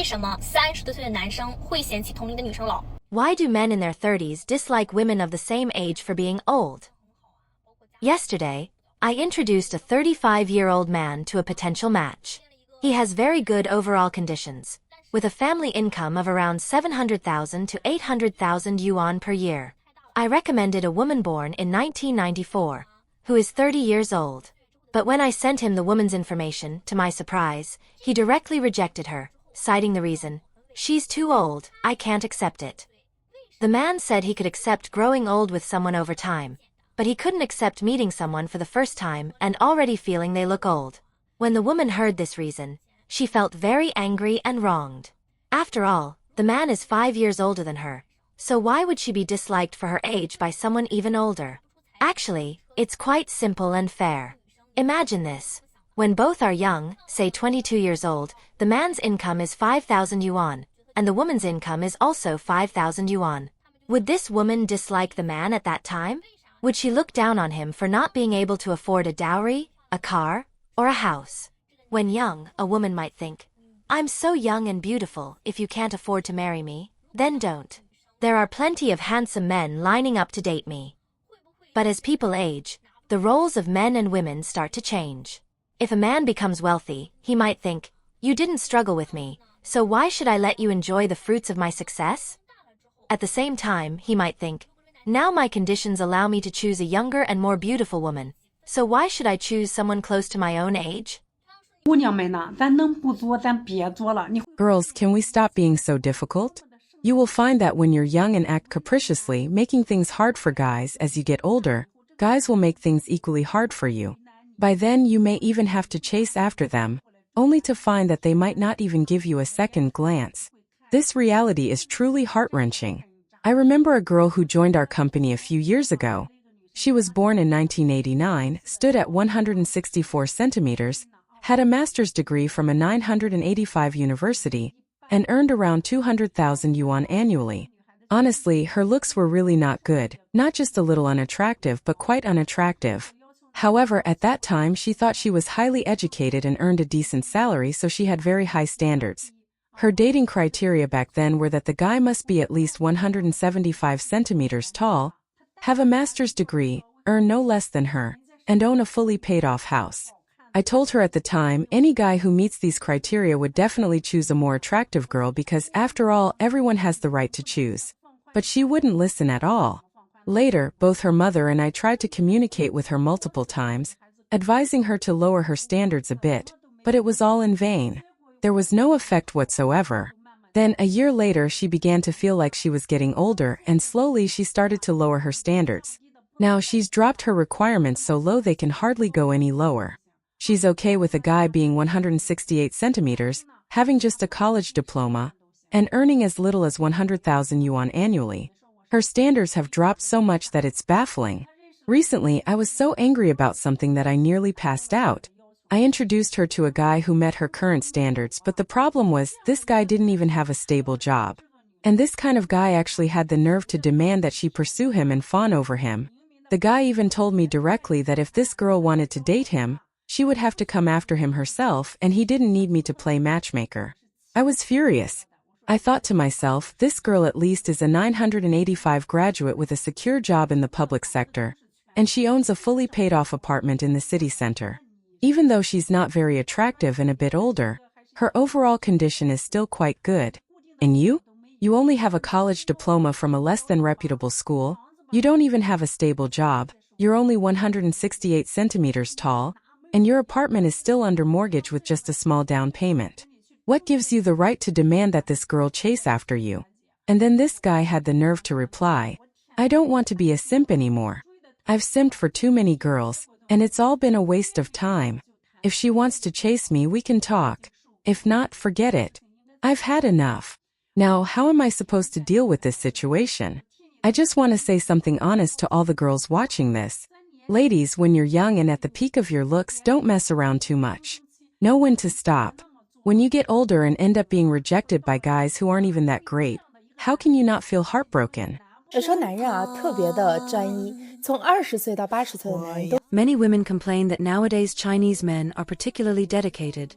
为什么30多岁的男生会嫌弃同龄的女生老？ Why do men in their 30s dislike women of the same age for being old? Yesterday, I introduced a 35-year-old man to a potential match. He has very good overall conditions, with a family income of around 700,000 to 800,000 yuan per year. I recommended a woman born in 1994, who is 30 years old. But when I sent him the woman's information, to my surprise, he directly rejected her, citing the reason, "She's too old, I can't accept it." The man said he could accept growing old with someone over time, but he couldn't accept meeting someone for the first time and already feeling they look old. When the woman heard this reason, she felt very angry and wronged. After all, the man is 5 years older than her, so why would she be disliked for her age by someone even older? Actually, it's quite simple and fair. Imagine this. When both are young, say 22 years old, the man's income is 5,000 yuan, and the woman's income is also 5,000 yuan. Would this woman dislike the man at that time? Would she look down on him for not being able to afford a dowry, a car, or a house? When young, a woman might think, "I'm so young and beautiful, if you can't afford to marry me, then don't. There are plenty of handsome men lining up to date me." But as people age, the roles of men and women start to change. If a man becomes wealthy, he might think, "You didn't struggle with me, so why should I let you enjoy the fruits of my success?" At the same time, he might think, "Now my conditions allow me to choose a younger and more beautiful woman, so why should I choose someone close to my own age?" Girls, can we stop being so difficult? You will find that when you're young and act capriciously, making things hard for guys, as you get older, guys will make things equally hard for you. By then you may even have to chase after them, only to find that they might not even give you a second glance. This reality is truly heart-wrenching. I remember a girl who joined our company a few years ago. She was born in 1989, stood at 164 centimeters, had a master's degree from a 985 university, and earned around 200,000 yuan annually. Honestly, her looks were really not good, not just a little unattractive but quite unattractive. However, at that time she thought she was highly educated and earned a decent salary, so she had very high standards. Her dating criteria back then were that the guy must be at least 175 centimeters tall, have a master's degree, earn no less than her, and own a fully paid-off house. I told her at the time, any guy who meets these criteria would definitely choose a more attractive girl because, after all, everyone has the right to choose. But she wouldn't listen at all. Later, both her mother and I tried to communicate with her multiple times, advising her to lower her standards a bit, but it was all in vain. There was no effect whatsoever. Then, a year later, she began to feel like she was getting older, and slowly she started to lower her standards. Now she's dropped her requirements so low they can hardly go any lower. She's okay with a guy being 168 centimeters, having just a college diploma, and earning as little as 100,000 yuan annually. Her standards have dropped so much that it's baffling. Recently, I was so angry about something that I nearly passed out. I introduced her to a guy who met her current standards, but the problem was, this guy didn't even have a stable job. And this kind of guy actually had the nerve to demand that she pursue him and fawn over him. The guy even told me directly that if this girl wanted to date him, she would have to come after him herself, and he didn't need me to play matchmaker. I was furious. I thought to myself, this girl at least is a 985 graduate with a secure job in the public sector, and she owns a fully paid-off apartment in the city center. Even though she's not very attractive and a bit older, her overall condition is still quite good. And you? You only have a college diploma from a less than reputable school, you don't even have a stable job, you're only 168 centimeters tall, and your apartment is still under mortgage with just a small down payment. What gives you the right to demand that this girl chase after you? And then this guy had the nerve to reply, "I don't want to be a simp anymore. I've simped for too many girls, and it's all been a waste of time. If she wants to chase me, we can talk. If not, forget it. I've had enough." Now, how am I supposed to deal with this situation? I just want to say something honest to all the girls watching this. Ladies, when you're young and at the peak of your looks, don't mess around too much. Know when to stop. When you get older and end up being rejected by guys who aren't even that great, how can you not feel heartbroken? 说男人啊特别的专一，从20岁到80岁的男人都 Many women complain that nowadays Chinese men are particularly dedicated.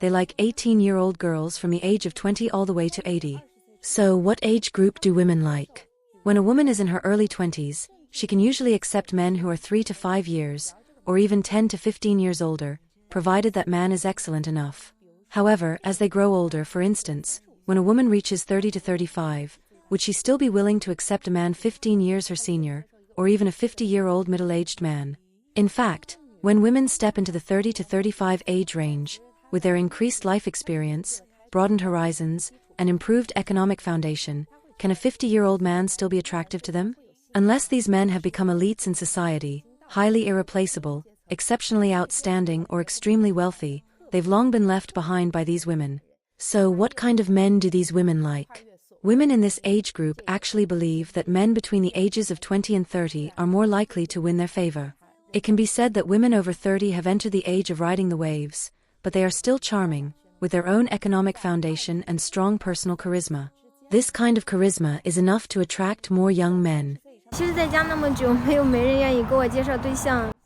they like 18-year-old girls from the age of 20 all the way to 80. So, what age group do women like? When a woman is in her early 20s, she can usually accept men who are 3 to 5 years, or even 10 to 15 years older, provided that man is excellent enough. However, as they grow older, for instance, when a woman reaches 30 to 35, would she still be willing to accept a man 15 years her senior, or even a 50-year-old middle-aged man? In fact, when women step into the 30 to 35 age range, with their increased life experience, broadened horizons, and improved economic foundation, can a 50-year-old man still be attractive to them? Unless these men have become elites in society, highly irreplaceable, exceptionally outstanding, or extremely wealthy, they've long been left behind by these women. So, what kind of men do these women like? Women in this age group actually believe that men between the ages of 20 and 30 are more likely to win their favor. It can be said that women over 30 have entered the age of riding the waves, but they are still charming, with their own economic foundation and strong personal charisma. This kind of charisma is enough to attract more young men.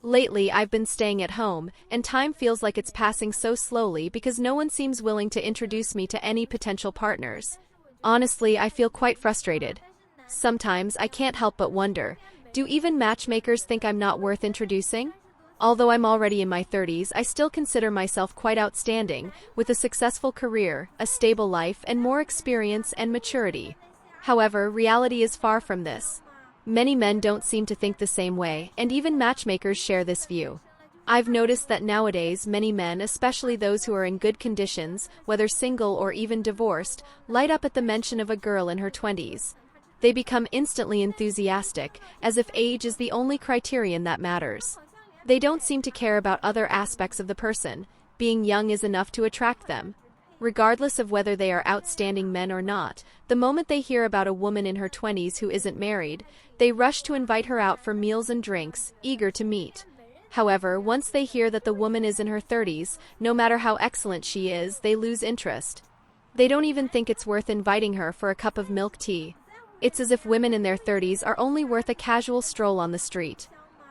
Lately, I've been staying at home, and time feels like it's passing so slowly because no one seems willing to introduce me to any potential partners. Honestly, I feel quite frustrated. Sometimes I can't help but wonder, do even matchmakers think I'm not worth introducing? Although I'm already in my 30s, I still consider myself quite outstanding, with a successful career, a stable life, and more experience and maturity. However, reality is far from this. Many men don't seem to think the same way, and even matchmakers share this view. I've noticed that nowadays many men, especially those who are in good conditions, whether single or even divorced, light up at the mention of a girl in her 20s. They become instantly enthusiastic, as if age is the only criterion that matters. They don't seem to care about other aspects of the person. Being young is enough to attract them. Regardless of whether they are outstanding men or not, the moment they hear about a woman in her 20s who isn't married, they rush to invite her out for meals and drinks, eager to meet. However, once they hear that the woman is in her 30s, no matter how excellent she is, they lose interest. They don't even think it's worth inviting her for a cup of milk tea. It's as if women in their 30s are only worth a casual stroll on the street.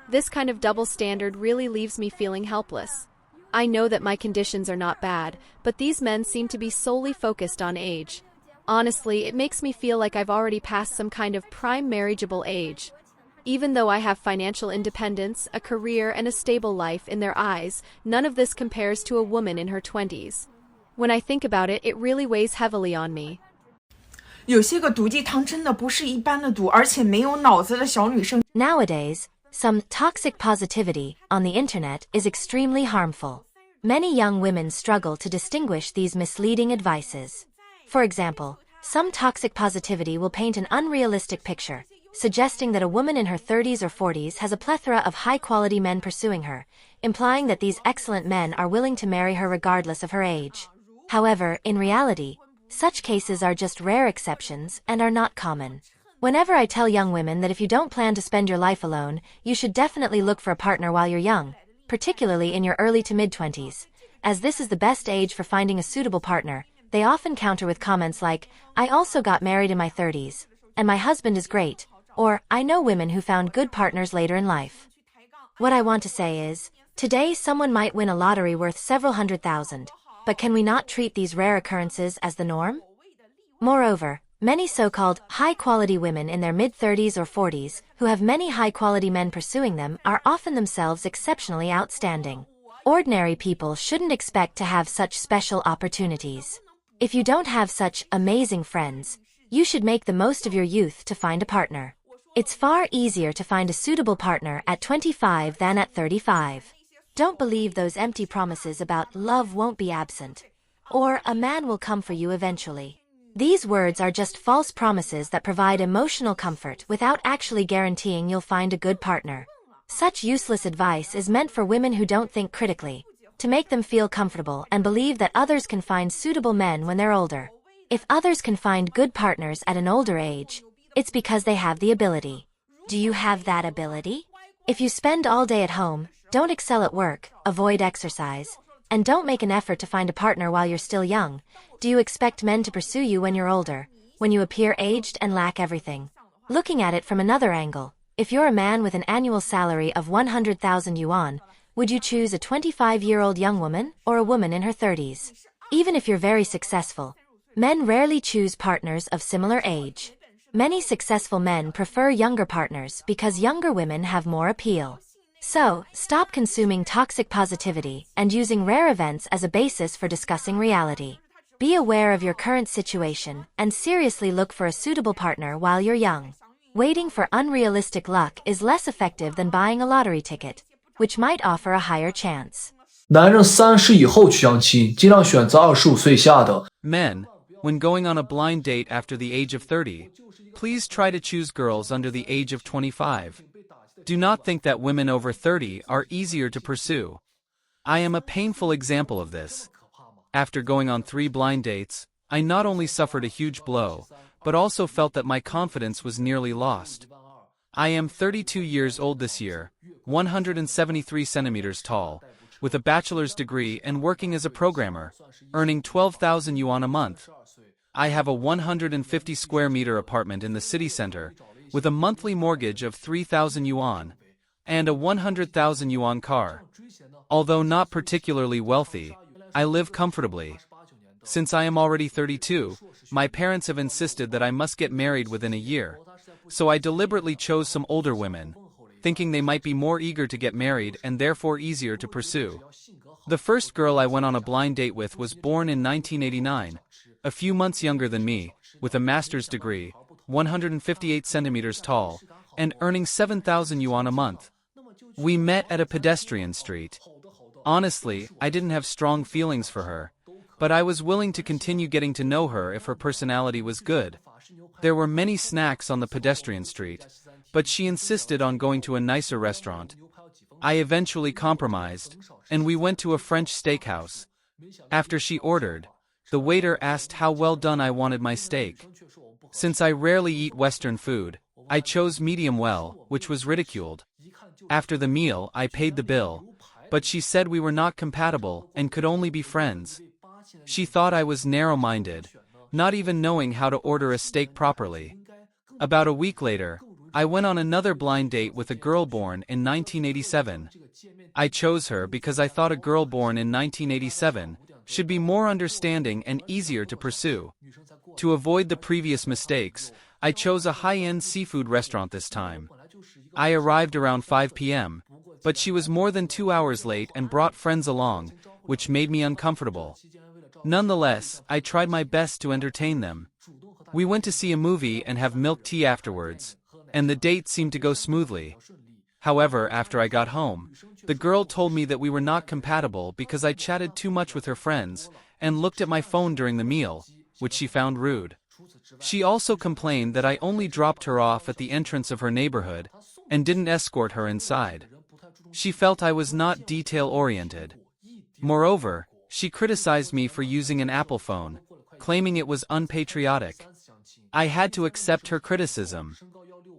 This kind of double standard really leaves me feeling helpless. I know that my conditions are not bad, but these men seem to be solely focused on age. Honestly, it makes me feel like I've already passed some kind of prime marriageable age. Even though I have financial independence, a career, and a stable life, in their eyes, none of this compares to a woman in her 20s. When I think about it, it really weighs heavily on me. 有些个毒鸡汤真的不是一般的毒，而且没有脑子的小女生。 Nowadays, some toxic positivity on the internet is extremely harmful. Many young women struggle to distinguish these misleading advices. For example, some toxic positivity will paint an unrealistic picture, suggesting that a woman in her 30s or 40s has a plethora of high-quality men pursuing her, implying that these excellent men are willing to marry her regardless of her age. However, in reality, such cases are just rare exceptions and are not common. Whenever I tell young women that if you don't plan to spend your life alone, you should definitely look for a partner while you're young, particularly in your early to mid-20s, as this is the best age for finding a suitable partner, they often counter with comments like, I also got married in my 30s, and my husband is great, or, I know women who found good partners later in life. What I want to say is, today someone might win a lottery worth several $100,000, but can we not treat these rare occurrences as the norm? Moreover, many so-called high-quality women in their mid-30s or 40s, who have many high-quality men pursuing them, are often themselves exceptionally outstanding. Ordinary people shouldn't expect to have such special opportunities. If you don't have such amazing friends, you should make the most of your youth to find a partner. It's far easier to find a suitable partner at 25 than at 35. Don't believe those empty promises about love won't be absent, or a man will come for you eventually. These words are just false promises that provide emotional comfort without actually guaranteeing you'll find a good partner. Such useless advice is meant for women who don't think critically, to make them feel comfortable and believe that others can find suitable men when they're older. If others can find good partners at an older age, it's because they have the ability. Do you have that ability? If you spend all day at home, don't excel at work, avoid exercise, and don't make an effort to find a partner while you're still young, do you expect men to pursue you when you're older, when you appear aged and lack everything? Looking at it from another angle, if you're a man with an annual salary of 100,000 yuan, would you choose a 25-year-old young woman or a woman in her 30s? Even if you're very successful, men rarely choose partners of similar age. Many successful men prefer younger partners because younger women have more appeal. So, stop consuming toxic positivity and using rare events as a basis for discussing reality. Be aware of your current situation and seriously look for a suitable partner while you're young. Waiting for unrealistic luck is less effective than buying a lottery ticket, which might offer a higher chance. 男人30以后去相亲，尽量选择25岁以下的。 Men, when going on a blind date after the age of 30, please try to choose girls under the age of 25. Do not think that women over 30 are easier to pursue. I am a painful example of this. After going on 3 blind dates, I not only suffered a huge blow, but also felt that my confidence was nearly lost. I am 32 years old this year, 173 centimeters tall, with a bachelor's degree and working as a programmer, earning 12,000 yuan a month. I have a 150 square meter apartment in the city center, with a monthly mortgage of 3,000 yuan, and a 100,000 yuan car. Although not particularly wealthy, I live comfortably. Since I am already 32, my parents have insisted that I must get married within a year, so I deliberately chose some older women, thinking they might be more eager to get married and therefore easier to pursue. The first girl I went on a blind date with was born in 1989, a few months younger than me, with a master's degree, 158 centimeters tall, and earning 7,000 yuan a month. We met at a pedestrian street. Honestly, I didn't have strong feelings for her, but I was willing to continue getting to know her if her personality was good. There were many snacks on the pedestrian street, but she insisted on going to a nicer restaurant. I eventually compromised, and we went to a French steakhouse. After she ordered, the waiter asked how well done I wanted my steak. Since I rarely eat Western food, I chose medium well, which was ridiculed. After the meal, I paid the bill, but she said we were not compatible and could only be friends. She thought I was narrow-minded, not even knowing how to order a steak properly. About a week later, I went on another blind date with a girl born in 1987. I chose her because I thought a girl born in 1987 should be more understanding and easier to pursue. To avoid the previous mistakes, I chose a high-end seafood restaurant this time. I arrived around 5 p.m., but she was more than 2 hours late and brought friends along, which made me uncomfortable. Nonetheless, I tried my best to entertain them. We went to see a movie and have milk tea afterwards, and the date seemed to go smoothly. However, after I got home, the girl told me that we were not compatible because I chatted too much with her friends and looked at my phone during the meal, which she found rude. She also complained that I only dropped her off at the entrance of her neighborhood and didn't escort her inside. She felt I was not detail-oriented. Moreover, she criticized me for using an Apple phone, claiming it was unpatriotic. I had to accept her criticism.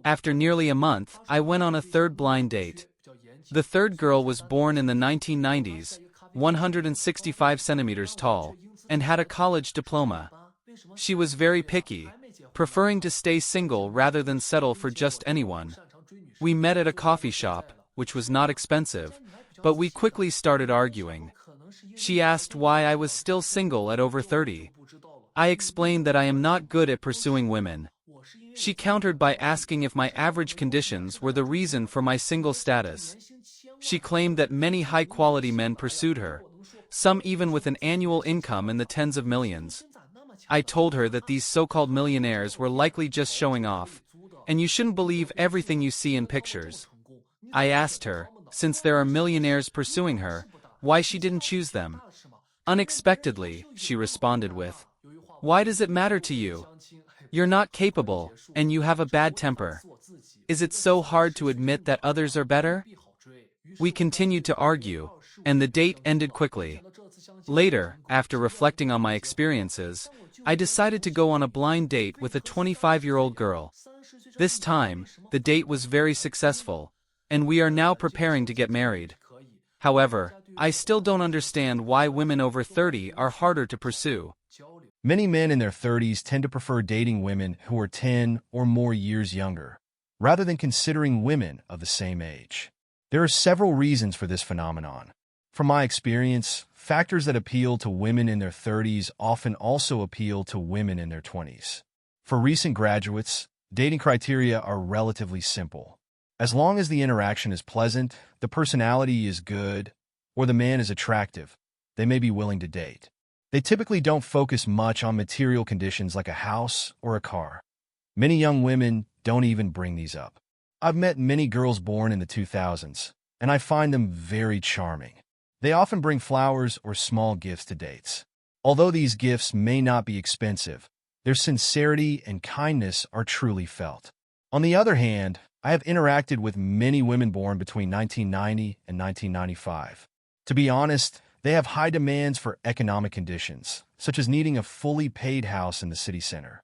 After nearly a month, I went on a third blind date. The third girl was born in the 1990s, 165 centimeters tall, and had a college diploma. She was very picky, preferring to stay single rather than settle for just anyone. We met at a coffee shop, which was not expensive, but we quickly started arguing. She asked why I was still single at over 30. I explained that I am not good at pursuing women. She countered by asking if my average conditions were the reason for my single status. She claimed that many high-quality men pursued her, some even with an annual income in the tens of millions. I told her that these so-called millionaires were likely just showing off, and you shouldn't believe everything you see in pictures. I asked her, since there are millionaires pursuing her, why she didn't choose them. Unexpectedly, she responded with, "Why does it matter to you? You're not capable, and you have a bad temper. Is it so hard to admit that others are better?" We continued to argue, and the date ended quickly. Later, after reflecting on my experiences, I decided to go on a blind date with a 25-year-old girl. This time, the date was very successful, and we are now preparing to get married. However, I still don't understand why women over 30 are harder to pursue. Many men in their 30s tend to prefer dating women who are 10 or more years younger, rather than considering women of the same age. There are several reasons for this phenomenon. From my experience, factors that appeal to women in their 30s often also appeal to women in their 20s. For recent graduates, dating criteria are relatively simple. As long as the interaction is pleasant, the personality is good, or the man is attractive, they may be willing to date. They typically don't focus much on material conditions like a house or a car. Many young women don't even bring these up. I've met many girls born in the 2000s, and I find them very charming. They often bring flowers or small gifts to dates. Although these gifts may not be expensive, their sincerity and kindness are truly felt. On the other hand, I have interacted with many women born between 1990 and 1995. To be honest, they have high demands for economic conditions, such as needing a fully paid house in the city center.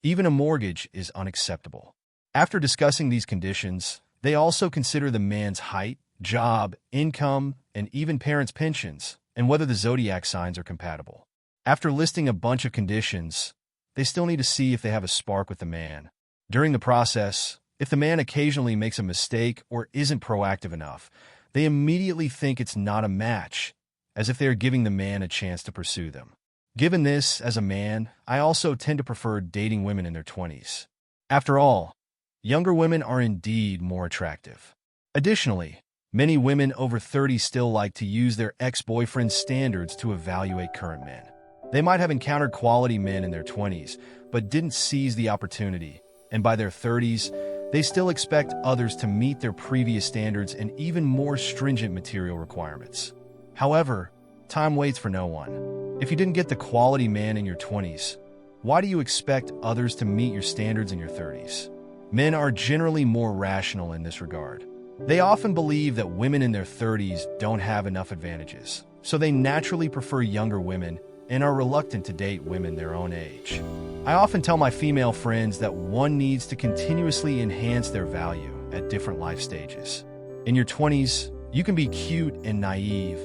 Even a mortgage is unacceptable. After discussing these conditions, they also consider the man's height, job, income, and even parents' pensions, and whether the zodiac signs are compatible. After listing a bunch of conditions, they still need to see if they have a spark with the man. During the process, if the man occasionally makes a mistake or isn't proactive enough, they immediately think it's not a match, as if they are giving the man a chance to pursue them. Given this, as a man, I also tend to prefer dating women in their 20s. After all, younger women are indeed more attractive. Additionally, many women over 30 still like to use their ex-boyfriend's standards to evaluate current men. They might have encountered quality men in their 20s, but didn't seize the opportunity, and by their 30s, they still expect others to meet their previous standards and even more stringent material requirements. However, time waits for no one. If you didn't get the quality man in your 20s, why do you expect others to meet your standards in your 30s? Men are generally more rational in this regard. They often believe that women in their 30s don't have enough advantages, so they naturally prefer younger women and are reluctant to date women their own age. I often tell my female friends that one needs to continuously enhance their value at different life stages. In your 20s, you can be cute and naive,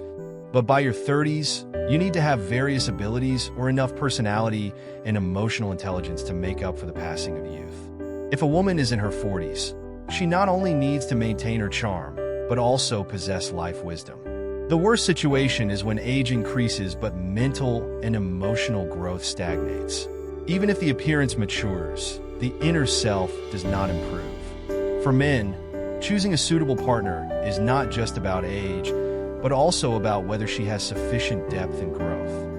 but by your 30s, you need to have various abilities or enough personality and emotional intelligence to make up for the passing of youth. If a woman is in her 40s, she not only needs to maintain her charm, but also possess life wisdom. The worst situation is when age increases but mental and emotional growth stagnates. Even if the appearance matures, the inner self does not improve. For men, choosing a suitable partner is not just about age, but also about whether she has sufficient depth and growth.